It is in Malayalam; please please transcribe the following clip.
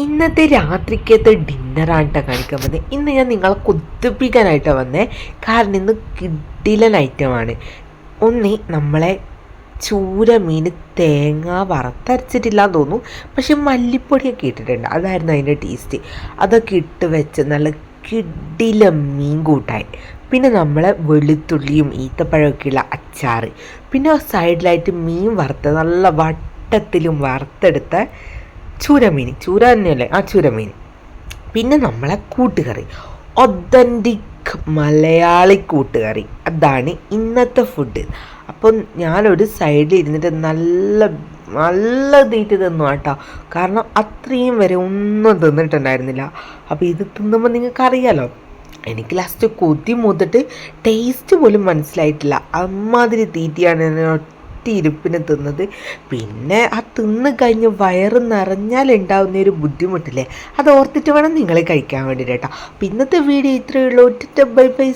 ഇന്നത്തെ രാത്രിക്കത്തെ ഡിന്നറാണ് കേട്ടോ കാണിക്കാൻ വന്നത്. ഇന്ന് ഞാൻ നിങ്ങളെ കൊതിപ്പിക്കാനായിട്ടാണ് വന്നേ. കാരണം ഇന്ന് കിടിലൻ ഐറ്റമാണ്. ഒന്ന് നമ്മളെ ചൂര മീൻ തേങ്ങ വറുത്തരച്ചിട്ടില്ലാന്ന് തോന്നുന്നു, പക്ഷെ മല്ലിപ്പൊടിയൊക്കെ ഇട്ടിട്ടുണ്ട്. അതായിരുന്നു അതിൻ്റെ ടേസ്റ്റ്. അതൊക്കെ ഇട്ട് വെച്ച് നല്ല കിടില മീൻ കൂട്ടായി. പിന്നെ നമ്മളെ വെളുത്തുള്ളിയും ഈത്തപ്പഴമൊക്കെയുള്ള അച്ചാറ്. പിന്നെ സൈഡിലായിട്ട് മീൻ വറുത്ത നല്ല വട്ടത്തിലും വറുത്തെടുത്ത ചൂര തന്നെയല്ലേ ചൂരമീൻ. പിന്നെ നമ്മളെ കൂട്ടുകറി, ഒതൻറ്റിക് മലയാളി കൂട്ടുകറി. അതാണ് ഇന്നത്തെ ഫുഡ്. അപ്പം ഞാനൊരു സൈഡിൽ ഇരുന്നിട്ട് നല്ല നല്ല തീറ്റ തിന്നു കേട്ടോ. കാരണം അത്രയും വരെ ഒന്നും തിന്നിട്ടുണ്ടായിരുന്നില്ല. അപ്പോൾ ഇത് തിന്നുമ്പോൾ നിങ്ങൾക്കറിയാലോ, എനിക്ക് ലാസ്റ്റ് കൊതി മൂത്തിട്ട് ടേസ്റ്റ് പോലും മനസ്സിലായിട്ടില്ല. അമ്മാതിരി തീറ്റയാണ് ഇരുപ്പിന് തിന്നത്. പിന്നെ ആ തിന്ന് കഴിഞ്ഞ് വയറ് നിറഞ്ഞാൽ ഉണ്ടാവുന്ന ഒരു ബുദ്ധിമുട്ടില്ലേ, അത് ഓർത്തിട്ട് വേണം നിങ്ങൾ കഴിക്കാൻ വേണ്ടിയിട്ട് കേട്ടോ. ഇന്നത്തെ വീഡിയോ ഇത്രയേ ഉള്ളൂ. Bye bye.